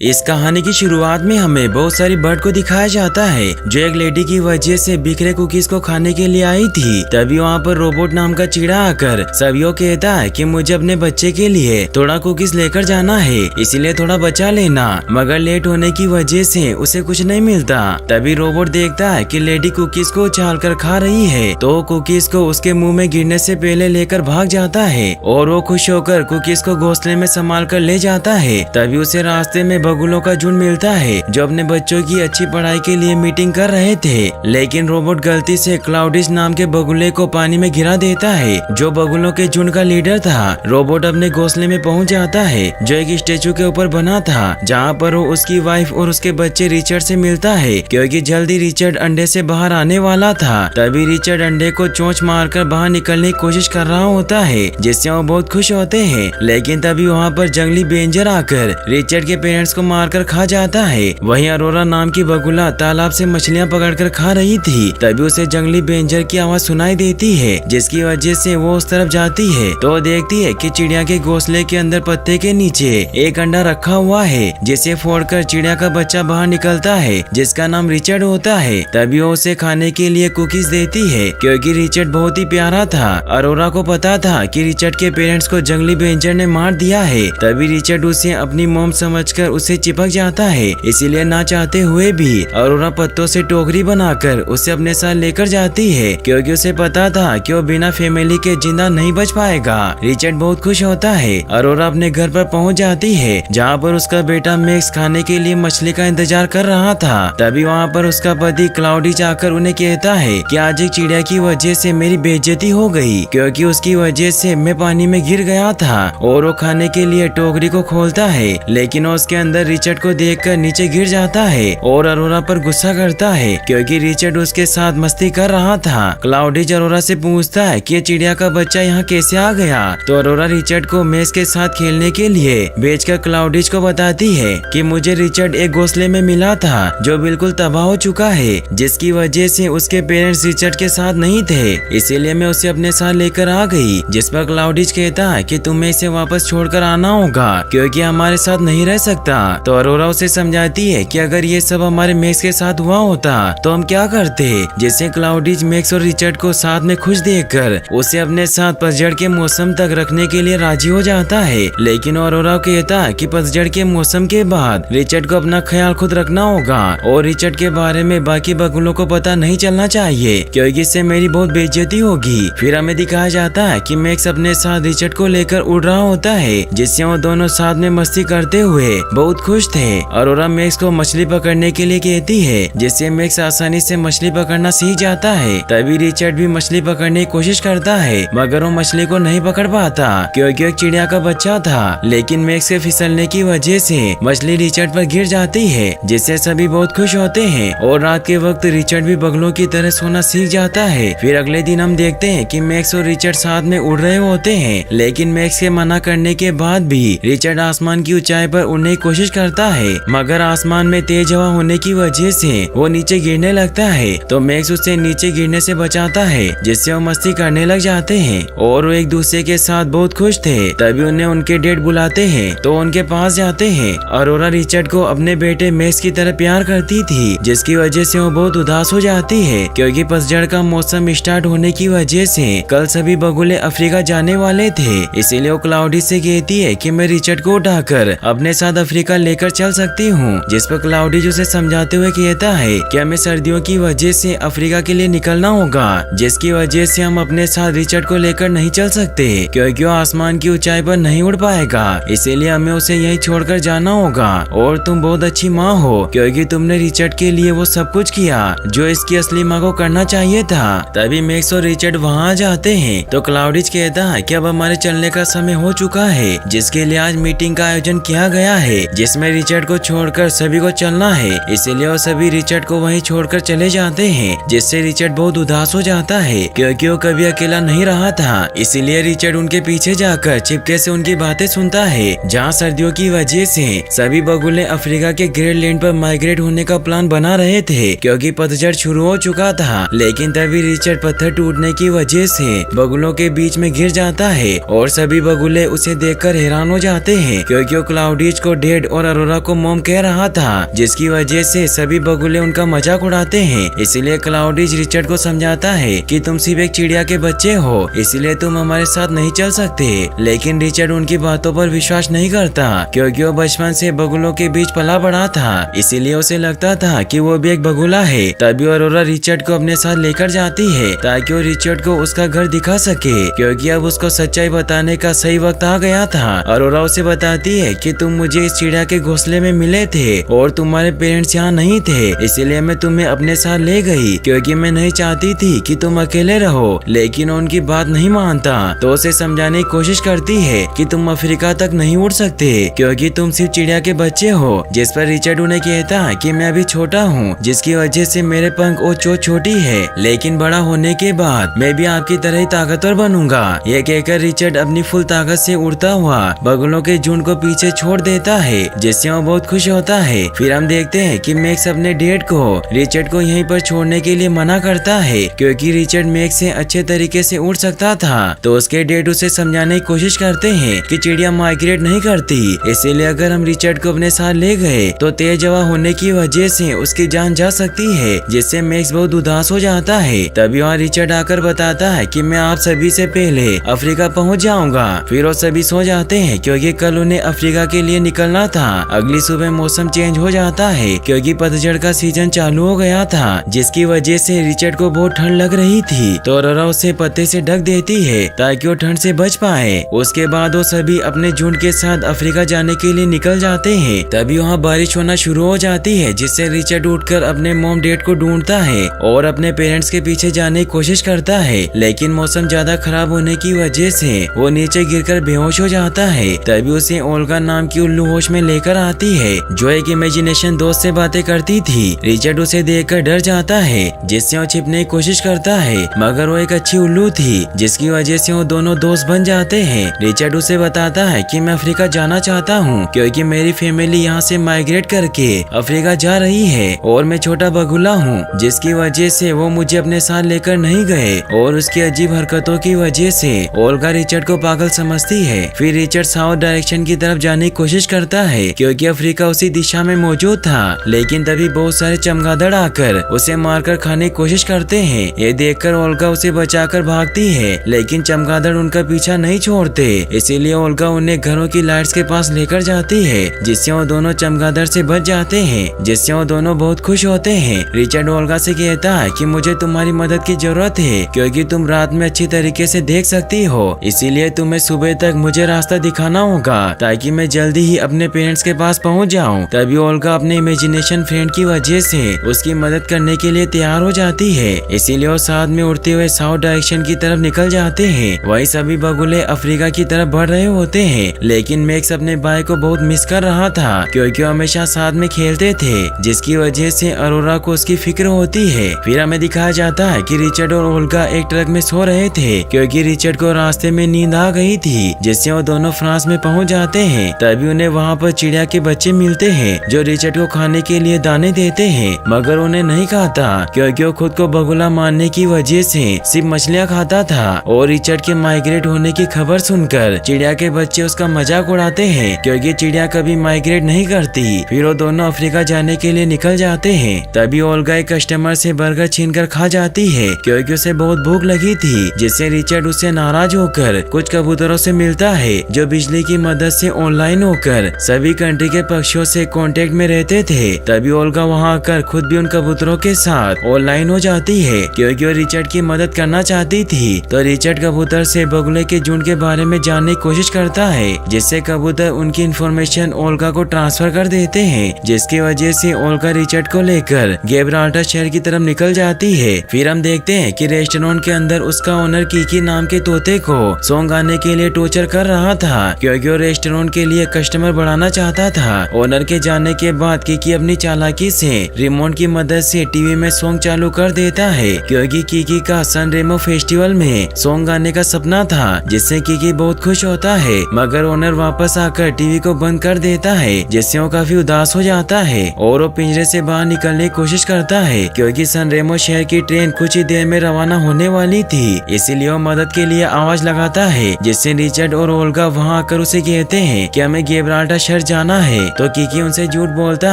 इस कहानी की शुरुआत में हमें बहुत सारी बर्ड को दिखाया जाता है जो एक लेडी की वजह से बिखरे कुकीज को खाने के लिए आई थी। तभी वहाँ पर रोबोट नाम का चिड़ा आकर सभी को कहता है कि मुझे अपने बच्चे के लिए थोड़ा कुकीज लेकर जाना है, इसीलिए थोड़ा बचा लेना। मगर लेट होने की वजह से उसे कुछ नहीं मिलता। तभी रोबोट देखता है कि लेडी कुकीज को उछाल कर खा रही है, तो कुकीज को उसके मुँह में गिरने से पहले लेकर भाग जाता है और वो खुश होकर कुकीज को घोंसले में संभाल कर ले जाता है। तभी उसे रास्ते में बगुलों का झुंड मिलता है जो अपने बच्चों की अच्छी पढ़ाई के लिए मीटिंग कर रहे थे, लेकिन रोबोट गलती से क्लाउडिश नाम के बगुले को पानी में गिरा देता है जो बगुलों के झुंड का लीडर था। रोबोट अपने घोंसले में पहुंच जाता है जो एक स्टेचू के ऊपर बना था, जहां पर वो उसकी वाइफ और उसके बच्चे रिचर्ड से मिलता है क्योंकि जल्दी रिचर्ड अंडे से बाहर आने वाला था। तभी रिचर्ड अंडे को चोंच मारकर बाहर निकलने की कोशिश कर रहा होता है जिससे वो बहुत खुश होते हैं, लेकिन तभी वहाँ पर जंगली बेंजर आकर रिचर्ड के पेरेंट्स को मारकर खा जाता है। वहीं अरोरा नाम की बगुला तालाब से मछलियां पकड़कर खा रही थी। तभी उसे जंगली बेंजर की आवाज सुनाई देती है जिसकी वजह से वो उस तरफ जाती है तो देखती है कि चिड़िया के घोंसले के अंदर पत्ते के नीचे एक अंडा रखा हुआ है, जिसे फोड़कर चिड़िया का बच्चा बाहर निकलता है जिसका नाम रिचर्ड होता है। तभी वो उसे खाने के लिए कुकीज देती है क्योंकि रिचर्ड बहुत ही प्यारा था। अरोरा को पता था कि रिचर्ड के पेरेंट्स को जंगली बेंजर ने मार दिया है। तभी रिचर्ड उसे अपनी मॉम समझकर उसे चिपक जाता है, इसीलिए ना चाहते हुए भी अरोरा पत्तों से टोकरी बनाकर उसे अपने साथ लेकर जाती है क्योंकि उसे पता था कि वो बिना फैमिली के जिंदा नहीं बच पाएगा। रिचर्ड बहुत खुश होता है। अरोरा अपने घर पर पहुंच जाती है जहां पर उसका बेटा मैक्स खाने के लिए मछली का इंतजार कर रहा था। तभी वहां पर उसका पति क्लाउडी जाकर उन्हें कहता है कि आज एक चिड़िया की वजह से मेरी बेइज्जती हो गई क्योंकि उसकी वजह से मैं पानी में गिर गया था। और वो खाने के लिए टोकरी को खोलता है लेकिन उसके अंदर रिचर्ड को देखकर नीचे गिर जाता है और अरोरा पर गुस्सा करता है क्योंकि रिचर्ड उसके साथ मस्ती कर रहा था। क्लाउडिज अरोरा से पूछता है कि ये चिड़िया का बच्चा यहाँ कैसे आ गया, तो अरोरा रिचर्ड को मैक्स के साथ खेलने के लिए भेजकर क्लाउडिज को बताती है कि मुझे रिचर्ड एक घोंसले में मिला था जो बिल्कुल तबाह हो चुका है, जिसकी वजह से उसके पेरेंट्स रिचर्ड के साथ नहीं थे, इसीलिए मैं उसे अपने साथ लेकर आ गई। जिस पर क्लाउडिज कहता है कि तुम्हें इसे वापस छोड़कर आना होगा क्योंकि हमारे साथ नहीं रह सकता। तो अरोरा उसे समझाती है कि अगर ये सब हमारे मैक्स के साथ हुआ होता तो हम क्या करते, जिससे क्लाउडिज मैक्स और रिचर्ड को साथ में खुश देखकर उसे अपने साथ पतझड़ के मौसम तक रखने के लिए राजी हो जाता है। लेकिन अरोरा कहता है कि पतझड़ के मौसम के बाद रिचर्ड को अपना ख्याल खुद रखना होगा और रिचर्ड के बारे में बाकी बगुलों को पता नहीं चलना चाहिए क्योंकि इससे मेरी बहुत बेइज्जती होगी। फिर हमें दिखाया जाता है कि मैक्स अपने साथ रिचर्ड को लेकर उड़ रहा होता है जिससे वो दोनों साथ में मस्ती करते हुए बहुत खुश थे। अरोरा मैक्स को मछली पकड़ने के लिए कहती है जिससे मैक्स आसानी से मछली पकड़ना सीख जाता है। तभी रिचर्ड भी मछली पकड़ने की कोशिश करता है मगर वो मछली को नहीं पकड़ पाता क्योंकि एक चिड़िया का बच्चा था, लेकिन मैक्स के फिसलने की वजह से मछली रिचर्ड पर गिर जाती है जिससे सभी बहुत खुश होते हैं और रात के वक्त रिचर्ड भी बगलों की तरह सोना सीख जाता है। फिर अगले दिन हम देखते हैं कि मैक्स और रिचर्ड साथ में उड़ रहे होते हैं, लेकिन मैक्स के मना करने के बाद भी रिचर्ड आसमान की ऊंचाई पर उड़ने की कोशिश करता है मगर आसमान में तेज हवा होने की वजह से वो नीचे गिरने लगता है। तो मैक्स उसे नीचे गिरने से बचाता है जिससे वो मस्ती करने लग जाते हैं और वो एक दूसरे के साथ बहुत खुश थे। तभी उन्हें उनके डेट बुलाते हैं तो उनके पास जाते हैं। अरोरा रिचर्ड को अपने बेटे मैक्स की तरह प्यार करती थी जिसकी वजह से वो बहुत उदास हो जाती है क्योंकि पतझड़ का मौसम स्टार्ट होने की वजह से कल सभी बगुले अफ्रीका जाने वाले थे, इसीलिए वो क्लाउडी से कहती है कि मैं रिचर्ड को उठाकर अपने साथ अफ्रीका लेकर चल सकती हूँ। जिस पर क्लाउडी उसे समझाते हुए कहता है कि हमें सर्दियों की वजह से अफ्रीका के लिए निकलना होगा, जिसकी वजह से हम अपने साथ रिचर्ड को लेकर नहीं चल सकते क्योंकि वो आसमान की ऊंचाई पर नहीं उड़ पाएगा, इसीलिए हमें उसे यहीं छोड़कर जाना होगा। और तुम बहुत अच्छी माँ हो क्योंकि तुमने रिचर्ड के लिए वो सब कुछ किया जो इसकी असली माँ को करना चाहिए था। तभी मैक्स और रिचर्ड वहाँ जाते हैं तो क्लाउडिज कहता है कि अब हमारे चलने का समय हो चुका है, जिसके लिए आज मीटिंग का आयोजन किया गया है जिसमें रिचर्ड को छोड़कर सभी को चलना है, इसीलिए वो सभी रिचर्ड को वहीं छोड़कर चले जाते हैं जिससे रिचर्ड बहुत उदास हो जाता है क्योंकि वो कभी अकेला नहीं रहा था। इसीलिए रिचर्ड उनके पीछे जाकर चिपके से उनकी बातें सुनता है जहाँ सर्दियों की वजह से सभी बगुले अफ्रीका के ग्रेट लैंड पर माइग्रेट होने का प्लान बना रहे थे क्योंकि पतझड़ शुरू हो चुका था। लेकिन तभी रिचर्ड पत्थर टूटने की वजह से बगुलों के बीच में गिर जाता है और सभी बगुले उसे देखकर हैरान हो जाते हैं क्योंकि वो क्लाउडिज को डेड रिचर्ड और अरोरा को मॉम कह रहा था, जिसकी वजह से सभी बगुले उनका मजाक उड़ाते हैं। इसीलिए क्लाउडिज रिचर्ड को समझाता है कि तुम सिर्फ एक चिड़िया के बच्चे हो, इसलिए तुम हमारे साथ नहीं चल सकते। लेकिन रिचर्ड उनकी बातों पर विश्वास नहीं करता, क्योंकि वो बचपन से बगुलों के बीच पला बड़ा था, इसीलिए उसे लगता था कि वो भी एक बगुला है। तभी अरोरा रिचर्ड को अपने साथ लेकर जाती है ताकि वो रिचर्ड को उसका घर दिखा सके, क्योंकि अब उसको सच्चाई बताने का सही वक्त आ गया था। अरोरा उसे बताती है कि तुम मुझे इस चिड़िया के घोंसले में मिले थे और तुम्हारे पेरेंट्स यहाँ नहीं थे, इसीलिए मैं तुम्हें अपने साथ ले गई, क्योंकि मैं नहीं चाहती थी कि तुम अकेले रहो। लेकिन उनकी बात नहीं मानता, तो उसे समझाने की कोशिश करती है कि तुम अफ्रीका तक नहीं उड़ सकते, क्योंकि तुम सिर्फ चिड़िया के बच्चे हो। जिस पर रिचर्ड उन्हें कहता है कि मैं अभी छोटा हूँ, जिसकी वजह से मेरे पंख और चोंच छोटी है, लेकिन बड़ा होने के बाद मैं भी आपकी तरह ही ताकतवर बनूंगा। ये कहकर रिचर्ड अपनी फुल ताकत से उड़ता हुआ बगुलों के झुंड को पीछे छोड़ देता है, जिससे वो बहुत खुश होता है। फिर हम देखते हैं कि मैक्स अपने डेड को रिचर्ड को यहीं पर छोड़ने के लिए मना करता है, क्योंकि रिचर्ड मैक्स से अच्छे तरीके से उड़ सकता था। तो उसके डेड उसे समझाने की कोशिश करते हैं कि चिड़िया माइग्रेट नहीं करती, इसीलिए अगर हम रिचर्ड को अपने साथ ले गए तो तेज हवा होने की वजह से उसकी जान जा सकती है, जिससे मैक्स बहुत उदास हो जाता है। तभी वहाँ रिचर्ड आकर बताता है कि मैं आप सभी से पहले अफ्रीका पहुँच जाऊंगा। फिर वो सभी सो जाते हैं, क्योंकि कल उन्हें अफ्रीका के लिए निकलना था। अगली सुबह मौसम चेंज हो जाता है, क्योंकि पतझड़ का सीजन चालू हो गया था, जिसकी वजह से रिचर्ड को बहुत ठंड लग रही थी। तो अरोरा उसे पत्ते से ढक देती है ताकि वो ठंड से बच पाए। उसके बाद वो सभी अपने झुंड के साथ अफ्रीका जाने के लिए निकल जाते हैं। तभी वहाँ बारिश होना शुरू हो जाती है, जिससे रिचर्ड उठकर अपने मॉम डैड को ढूंढता है और अपने पेरेंट्स के पीछे जाने की कोशिश करता है। लेकिन मौसम ज्यादा खराब होने की वजह से वो नीचे गिरकर बेहोश हो जाता है। तभी उसे ओल्गा नाम की उल्लू होश में लेकर आती है, जो एक इमेजिनेशन दोस्त से बातें करती थी। रिचर्ड उसे देखकर डर जाता है, जिससे वो छिपने की कोशिश करता है, मगर वो एक अच्छी उल्लू थी, जिसकी वजह से वो दोनों दोस्त बन जाते हैं। रिचर्ड उसे बताता है कि मैं अफ्रीका जाना चाहता हूँ, क्योंकि मेरी फैमिली यहाँ से माइग्रेट करके अफ्रीका जा रही है और मैं छोटा बगुला हूँ, जिसकी वजह से वो मुझे अपने साथ लेकर नहीं गए। और उसकी अजीब हरकतों की वजह से ओल्गा रिचर्ड को पागल समझती है। फिर रिचर्ड साउथ डायरेक्शन की तरफ जाने की कोशिश करता है, क्योंकि अफ्रीका उसी दिशा में मौजूद था। लेकिन तभी बहुत सारे चमगादड़ आकर उसे मारकर खाने की कोशिश करते हैं। ये देखकर ओल्गा उसे बचाकर भागती है, लेकिन चमगादड़ उनका पीछा नहीं छोड़ते, इसीलिए ओल्गा उन्हें घरों की लाइट्स के पास लेकर जाती है, जिससे वो दोनों चमगादड़ से बच जाते हैं, जिससे वो दोनों बहुत खुश होते हैं। रिचर्ड ओल्गा से कहता है कि मुझे तुम्हारी मदद की जरूरत है, क्योंकि तुम रात में अच्छी तरीके से देख सकती हो, इसीलिए तुम्हें सुबह तक मुझे रास्ता दिखाना होगा, ताकि मैं जल्दी ही अपने पेरेंट्स के पास पहुंच जाऊं। तभी ओल्गा अपने इमेजिनेशन फ्रेंड की वजह से उसकी मदद करने के लिए तैयार हो जाती है, इसीलिए वो साथ में उड़ते हुए साउथ डायरेक्शन की तरफ निकल जाते हैं। वही सभी बगुले अफ्रीका की तरफ बढ़ रहे होते हैं, लेकिन मैक्स अपने भाई को बहुत मिस कर रहा था, क्योंकि वो हमेशा साथ में खेलते थे, जिसकी वजह से अरोरा को उसकी फिक्र होती है। फिर हमें दिखाया जाता है कि रिचर्ड और ओल्गा एक ट्रक में सो रहे थे, क्योंकि रिचर्ड को रास्ते में नींद आ गई थी, जिससे वो दोनों फ्रांस में पहुंच जाते हैं। तभी उन्हें वहाँ पर चिड़िया के बच्चे मिलते हैं, जो रिचर्ड को खाने के लिए दाने देते हैं, मगर उन्हें नहीं खाता, क्योंकि वो खुद को बगुला मानने की वजह से सिर्फ मछलियाँ खाता था। और रिचर्ड के माइग्रेट होने की खबर सुनकर चिड़िया के बच्चे उसका मजाक उड़ाते हैं, क्योंकि चिड़िया कभी माइग्रेट नहीं करती। फिर वो दोनों अफ्रीका जाने के लिए निकल जाते हैं। तभी ओल्गा एक कस्टमर से बर्गर छीनकर खा जाती है, क्योंकि उसे बहुत भूख लगी थी, जिससे रिचर्ड उससे नाराज होकर कुछ कबूतरों से मिलता है, जो बिजली की मदद से ऑनलाइन होकर सभी कंट्री के पक्षियों से कांटेक्ट में रहते थे। तभी ओल्गा वहां आकर खुद भी उन कबूतरों के साथ ऑनलाइन हो जाती है, क्योंकि वो रिचर्ड की मदद करना चाहती थी। तो रिचर्ड कबूतर से बगुले के झुंड के बारे में जानने की कोशिश करता है, जिससे कबूतर उनकी इन्फॉर्मेशन ओल्गा को ट्रांसफर कर देते हैं, जिसकी वजह से ओल्गा रिचर्ड को लेकर गिब्राल्टर शहर की तरफ निकल जाती है। फिर हम देखते हैं कि रेस्टोरेंट के अंदर उसका ओनर कीकी नाम के तोते को सॉन्ग गाने के लिए टॉर्चर कर रहा था, क्योंकि वो रेस्टोरेंट के लिए कस्टमर बढ़ाना चाहता था। ओनर के जाने के बाद कीकी अपनी चालाकी से रिमोट की मदद से टीवी में सॉन्ग चालू कर देता है, क्योंकि कीकी का सन रेमो फेस्टिवल में सॉन्ग गाने का सपना था, जिससे कीकी बहुत खुश होता है। मगर ओनर वापस आकर टीवी को बंद कर देता है, जिससे वो काफी उदास हो जाता है और वो पिंजरे से बाहर निकलने की कोशिश करता है, क्योंकि सन रेमो शहर की ट्रेन कुछ ही देर में रवाना होने वाली थी। इसीलिए वो मदद के लिए आवाज लगाता है, जिससे रिचर्ड और ओल्गा वहां आकर उसे कहते हैं कि हमें गिब्राल्टर शहर शहर जाना है। तो कीकी उनसे झूठ बोलता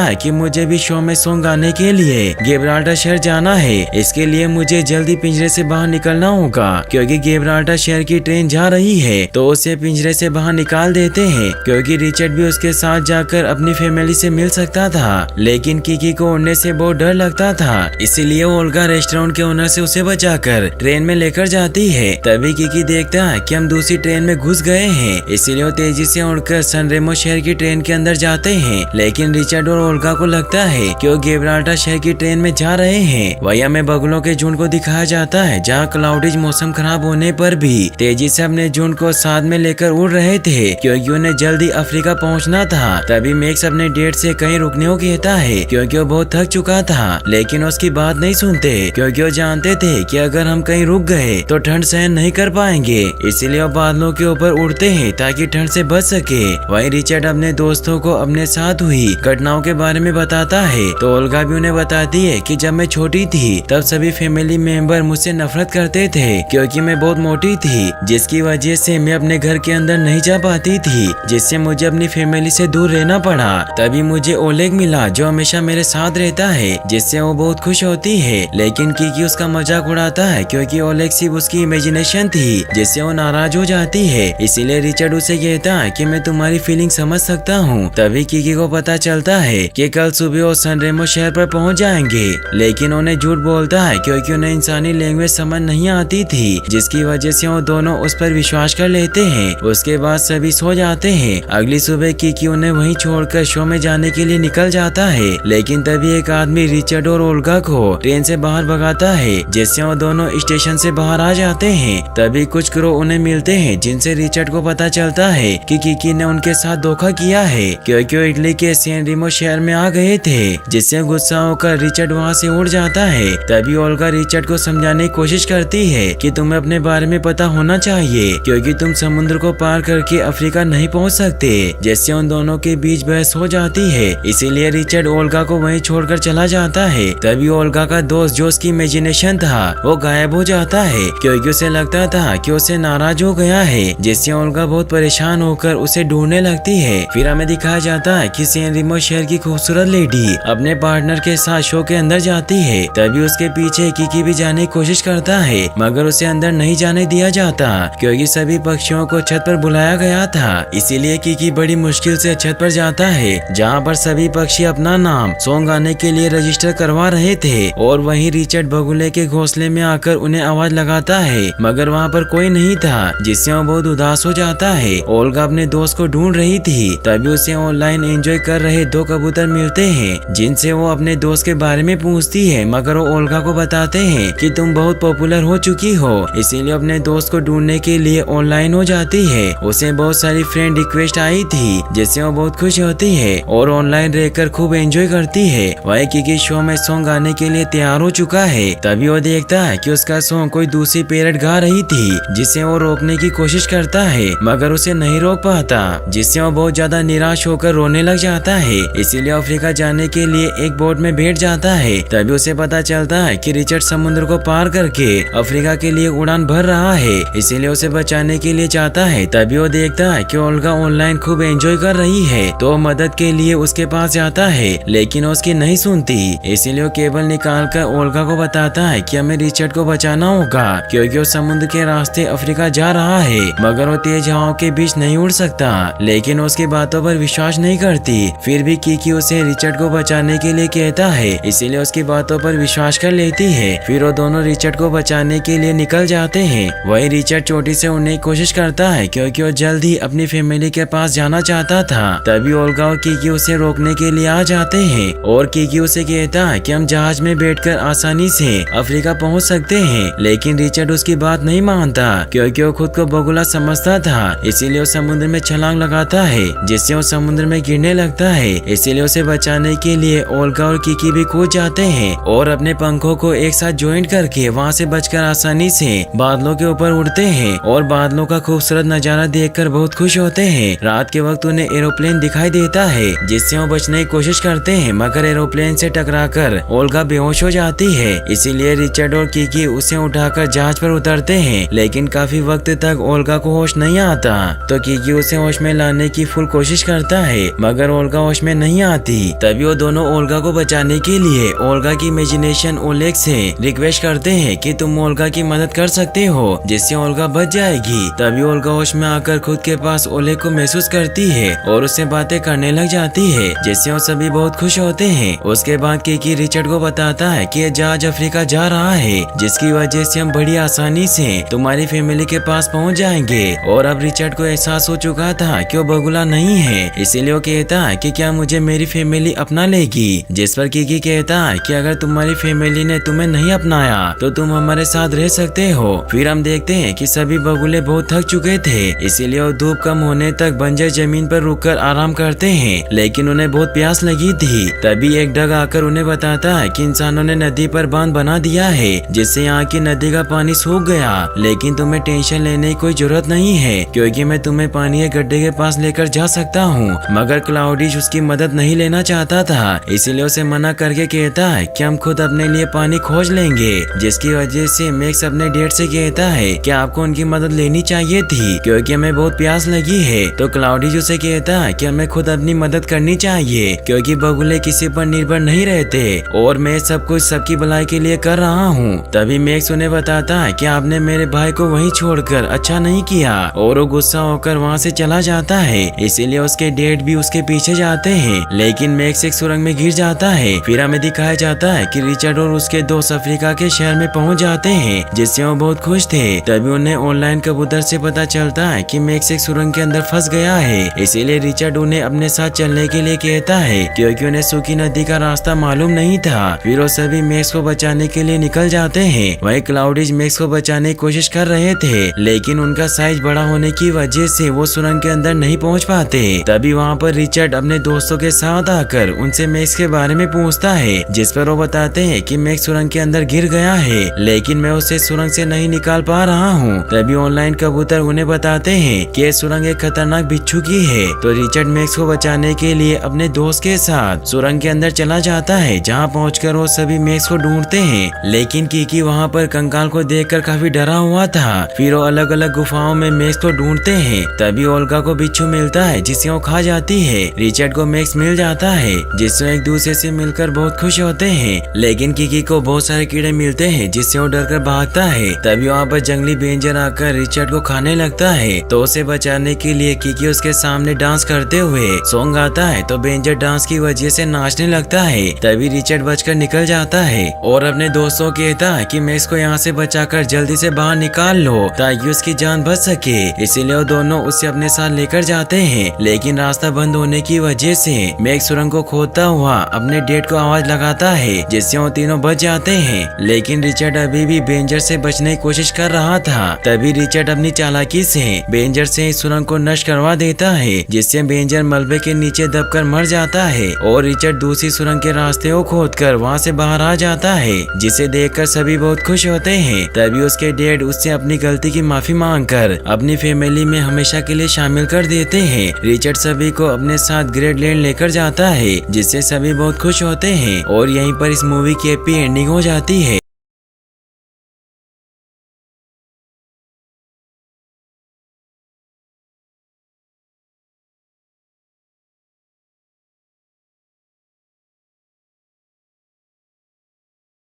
है कि मुझे भी शो में सॉन्ग गाने के लिए गिब्राल्टर शहर जाना है। इसके लिए मुझे जल्दी पिंजरे से बाहर निकलना होगा क्योंकि गिब्राल्टर शहर की ट्रेन जा रही है। तो उसे पिंजरे से बाहर निकाल देते हैं क्योंकि रिचर्ड भी उसके साथ जाकर अपनी फैमिली से मिल सकता था। लेकिन कीकी को उड़ने से बहुत डर लगता था, इसीलिए ओल्गा रेस्टोरेंट के ओनर से उसे बचाकर ट्रेन में लेकर जाती है। तभी कीकी देखता है कि हम दूसरी ट्रेन में घुस गए हैं, इसीलिए वो तेजी से उड़कर सनरेमो शहर की ट्रेन के अंदर जाते हैं। लेकिन रिचर्ड और ओल्गा को लगता है कि वो गिब्राल्टर शहर की ट्रेन में जा रहे हैं। वही हमें बगुलों के झुंड को दिखाया जाता है जहाँ क्लाउडिज मौसम खराब होने पर भी तेजी से अपने झुंड को साथ में लेकर उड़ रहे थे क्योंकि उन्हें जल्दी अफ्रीका पहुंचना था। तभी मैक्स अपने डेट से कहीं रुकने को कहता है क्योंकि वो बहुत थक चुका था, लेकिन उसकी बात नहीं सुनते क्योंकि वो जानते थे कि अगर हम कहीं रुक गए तो ठंड सहन नहीं कर पाएंगे। इसीलिए वो बादलों के ऊपर उड़ते हैं ताकि ठंड से बच सके। वहीं रिचर्ड अपने दोस्तों को अपने साथ हुई घटनाओं के बारे में बताता है तो ओल्गा भी उन्हें बताती है कि जब मैं छोटी थी तब सभी फैमिली मेंबर मुझसे नफरत करते थे क्योंकि मैं बहुत मोटी थी, जिसकी वजह से मैं अपने घर के अंदर नहीं जा पाती थी, जिससे मुझे अपनी फैमिली से दूर रहना पड़ा। तभी मुझे ओलेग मिला जो हमेशा मेरे साथ रहता है, जिससे वो बहुत खुश होती है। लेकिन कीकी उसका मजाक उड़ाता है क्योंकि ओलेग सिर्फ उसकी इमेजिनेशन थी, जिससे वो नाराज हो जाती है। इसीलिए रिचर्ड उसे कहता है कि मैं तुम्हारी फीलिंग समझ सकता हूँ। तभी कीकी को पता चलता है कि कल सुबह वो सनरेमो शहर पर पहुँच जाएंगे, लेकिन उन्हें झूठ बोलता है क्योंकि उन्हें इंसानी लैंग्वेज समझ नहीं आती थी, जिसकी वजह से वो दोनों उस पर विश्वास कर लेते हैं। उसके बाद सभी सो जाते हैं। अगली सुबह कीकी उन्हें वहीं छोड़कर शो में जाने के लिए निकल जाता है, लेकिन तभी एक आदमी रिचर्ड और ओल्गा को ट्रेन से बाहर भगाता है, जिससे वो दोनों स्टेशन से बाहर आ जाते हैं। तभी कुछ क्रू उन्हें मिलते हैं जिनसे रिचर्ड को पता चलता है कि कीकी ने उनके साथ धोखा किया है क्योंकि वो इटली के सैन रेमो शहर में आ गए थे, जिससे गुस्सा होकर रिचर्ड वहाँ से उड़ जाता है। तभी ओल्गा रिचर्ड को समझाने की कोशिश करती है कि तुम्हें अपने बारे में पता होना चाहिए क्योंकि तुम समुद्र को पार करके अफ्रीका नहीं पहुंच सकते, जिससे उन दोनों के बीच बहस हो जाती है। इसीलिए रिचर्ड ओल्गा को वहीं छोड़कर चला जाता है। तभी ओल्गा का दोस्त जो उसकी इमेजिनेशन था वो गायब हो जाता है क्योंकि उसे लगता था कि उसे नाराज हो गया है, जिससे ओल्गा बहुत परेशान होकर उसे ढूंढने लगती है। फिर हमें दिखाया जाता है कि सैन रेमो शहर की खूबसूरत लेडी अपने पार्टनर के साथ शो के अंदर जाती है। तभी उसके पीछे कीकी भी जाने की कोशिश करता है, मगर उसे अंदर नहीं जाने दिया जाता क्योंकि सभी पक्षियों को छत पर बुलाया गया था। इसीलिए कीकी बड़ी मुश्किल से छत पर जाता है जहाँ पर सभी पक्षी अपना नाम सॉन्ग गाने के लिए रजिस्टर करवा रहे थे। और वहीं रिचर्ड बगुले के घोंसले में आकर उन्हें आवाज लगाता है, मगर वहाँ पर कोई नहीं था, जिससे वो बहुत उदास हो जाता है। ओल्गा अपने दोस्त को ढूंढ रही थी, तभी उसे ऑनलाइन एंजॉय कर रहे दो कबूतर मिलते हैं, जिनसे वो अपने दोस्त के बारे में पूछती है, मगर वो ओल्गा को बताते हैं कि तुम बहुत पॉपुलर हो चुकी हो, इसीलिए अपने दोस्त को ढूंढने के लिए ऑनलाइन हो जाती है। उसे बहुत सारी फ्रेंड रिक्वेस्ट आई थी, जिससे वो बहुत खुश होती है और ऑनलाइन रहकर खूब एंजॉय करती है। वही कीकी शो में सॉन्ग गाने के लिए तैयार हो चुका है। तभी वो देखता है कि उसका सॉन्ग कोई दूसरी पेरेंट गा रही थी, जिसे वो रोकने की कोशिश करता है, मगर उसे नहीं रोक पाता, जिससे वो बहुत ज्यादा निराश होकर रोने लग जाता है। इसीलिए अफ्रीका जाने के लिए एक बोट में बैठ जाता है। तभी उसे पता चलता है कि रिचर्ड समुद्र को पार करके अफ्रीका के लिए उड़ान भर रहा है, इसीलिए उसे बचाने के लिए चाहता है। तभी वो देखता है कि ओल्गा ऑनलाइन खूब एंजॉय कर रही है, तो मदद के लिए उसके पास जाता है, लेकिन उसकी नहीं सुनती। इसीलिए वो केबल निकाल कर ओल्गा को बताता है कि हमें रिचर्ड को बचाना होगा क्योंकि वो समुद्र के रास्ते अफ्रीका जा रहा है, मगर वो तेज हवाओं के बीच नहीं उड़ सकता। लेकिन उसकी बातों पर विश्वास नहीं करती। फिर भी कीकी उसे रिचर्ड को बचाने के लिए कहता है, इसीलिए उसकी बातों पर विश्वास कर लेती है। फिर वो दोनों रिचर्ड को बचाने के लिए निकल जाते हैं। वही रिचर्ड चोटी से उड़ने की कोशिश करता है क्योंकि वो जल्द ही अपनी फैमिली के पास जाना चाहता था। तभी ओल्गा और कीकी उसे रोकने के लिए आ जाते हैं और कीकी उसे कहता है कि हम जहाज में बैठकर आसानी से अफ्रीका पहुंच सकते हैं, लेकिन रिचर्ड उसकी बात नहीं मानता क्योंकि वो खुद को बगुला समझता था। इसीलिए वो समुद्र में छलांग लगाता है, जिससे वो समुद्र में गिरने लगता है। इसीलिए उसे बचाने के लिए ओल्गा और कीकी भी कूद जाते हैं और अपने पंखों को एक साथ ज्वाइंट करके वहाँ से बचकर आसानी से बादलों के ऊपर उड़ते हैं और बादलों का खूबसूरत नजारा देखकर बहुत खुश होते हैं। रात के वक्त उन्हें एरोप्लेन दिखाई देता है, जिससे वो बचने की कोशिश करते हैं, मगर एरोप्लेन से टकराकर ओल्गा बेहोश हो जाती है। इसीलिए रिचर्ड और कीकी उसे उठाकर जहाज पर उतरते हैं, लेकिन काफी वक्त तक ओल्गा को होश नहीं आता। तो कीकी उसे होश में लाने की फुल कोशिश कोशिश करता है मगर ओल्गा होश में नहीं आती। तभी वो दोनों ओल्गा को बचाने के लिए ओल्गा की इमेजिनेशन ओलेग से रिक्वेस्ट करते हैं कि तुम ओल्गा की मदद कर सकते हो जिससे ओल्गा बच जाएगी। तभी ओल्गा होश में आकर खुद के पास ओलेग को महसूस करती है और उससे बातें करने लग जाती है जिससे वो सभी बहुत खुश होते हैं। उसके बाद किकी रिचर्ड को बताता है कि जहाज अफ्रीका जा रहा है जिसकी वजह से हम बड़ी आसानी से तुम्हारी फैमिली के पास पहुंच जाएंगे। और अब रिचर्ड को एहसास हो चुका था कि वो बगुला नहीं है, इसीलिए वो कहता है कि क्या मुझे मेरी फैमिली अपना लेगी। जिस पर किकी कहता है कि अगर तुम्हारी फैमिली ने तुम्हें नहीं अपनाया तो तुम हमारे साथ रह सकते हो। फिर हम देखते हैं कि सभी बगुले बहुत थक चुके थे, इसीलिए वो धूप कम होने तक बंजर जमीन पर रुककर आराम करते हैं, लेकिन उन्हें बहुत प्यास लगी थी। तभी एक डग आकर उन्हें बताता है कि इंसानों ने नदी पर बांध बना दिया है जिससे यहाँ की नदी का पानी सूख गया, लेकिन तुम्हें टेंशन लेने की कोई जरूरत नहीं है क्योंकि मैं तुम्हें पानी के गड्ढे के पास लेकर जा सकता हूँ। मगर क्लाउडिश उसकी मदद नहीं लेना चाहता था, इसीलिए उसे मना करके कहता है कि हम खुद अपने लिए पानी खोज लेंगे। जिसकी वजह से मैक्स अपने डैड से कहता है कि आपको उनकी मदद लेनी चाहिए थी क्योंकि हमें बहुत प्यास लगी है। तो क्लाउडिश उसे कहता है कि हमें खुद अपनी मदद करनी चाहिए क्योंकि बगुले किसी पर निर्भर नहीं रहते और मैं सब कुछ सबकी भलाई के लिए कर रहा हूँ। तभी मैक्स उन्हें बताता है कि आपने मेरे भाई को वहीं छोड़कर अच्छा नहीं किया और वो गुस्सा होकर वहाँ से चला जाता है, इसीलिए उसके डैड भी उसके पीछे जाते हैं। लेकिन मैक्स एक सुरंग में गिर जाता है। फिर हमें दिखाया जाता है कि रिचर्ड और उसके दोस्त अफ्रीका के शहर में पहुँच जाते हैं जिससे वो बहुत खुश थे। तभी उन्हें ऑनलाइन कबूतर से पता चलता है कि मैक्स एक सुरंग के अंदर फंस गया है, इसीलिए रिचर्ड उन्हें अपने साथ चलने के लिए कहता है क्योंकि उन्हें सूखी नदी का रास्ता मालूम नहीं था। फिर वो सभी मैक्स को बचाने के लिए निकल जाते हैं। वही क्लाउडिश मैक्स को बचाने की कोशिश कर रहे थे, लेकिन उनका साइज बड़ा होने की वजह से वो सुरंग के अंदर नहीं पहुंच पाते। तभी वहाँ पर रिचर्ड अपने दोस्तों के साथ आकर उनसे मैक्स के बारे में पूछता है, जिस पर वो बताते हैं कि मैक्स सुरंग के अंदर गिर गया है, लेकिन मैं उसे सुरंग से नहीं निकाल पा रहा हूँ। तभी ऑनलाइन कबूतर उन्हें बताते हैं कि ये सुरंग एक खतरनाक बिच्छू की है। तो रिचर्ड मैक्स को बचाने के लिए अपने दोस्त के साथ सुरंग के अंदर चला जाता है, जहाँ पहुंचकर वो सभी मैक्स को ढूंढते हैं। लेकिन किकी वहाँ पर कंकाल को देखकर काफी डरा हुआ था। फिर वो अलग अलग गुफाओं में मैक्स को ढूंढते हैं। तभी ओल्गा को बिच्छू मिलता है जिसे वो खा जाती है। रिचर्ड को मैक्स मिल जाता है जिससे एक दूसरे से मिलकर बहुत खुश होते हैं। लेकिन किकी को बहुत सारे कीड़े मिलते हैं जिससे वो डरकर भागता है। तभी वहाँ पर जंगली बेंजर आकर रिचर्ड को खाने लगता है, तो उसे बचाने के लिए किकी उसके सामने डांस करते हुए सॉन्ग गाता है, तो बेंजर डांस की वजह से नाचने लगता है। तभी रिचर्ड बचकर निकल जाता है और अपने दोस्तों को कहता है कि मैक्स को यहाँ से बचाकर जल्दी से बाहर निकाल लो ताकि उसकी जान बच सके। इसीलिए वो दोनों उसे अपने साथ लेकर जाते हैं, लेकिन रास्ता बंद होने की वजह से मैक्स सुरंग को खोदता हुआ अपने डैड को आवाज लगाता है जिससे वो तीनों बच जाते हैं। लेकिन रिचर्ड अभी भी बेंजर से बचने की कोशिश कर रहा था। तभी रिचर्ड अपनी चालाकी से बेंजर से इस सुरंग को नष्ट करवा देता है जिससे बेंजर मलबे के नीचे दबकर मर जाता है और रिचर्ड दूसरी सुरंग के रास्ते को खोदकर वहाँ से बाहर आ जाता है, जिसे देखकर सभी बहुत खुश होते हैं। तभी उसके डैड उससे अपनी गलती की माफी मांगकर अपनी फैमिली में हमेशा के लिए शामिल कर देते हैं। रिचर्ड सभी को अपने साथ ग्रेडलैंड लेकर जाता है जिससे सभी बहुत खुश होते हैं और यहीं पर इस मूवी की हैप्पी एंडिंग हो जाती है।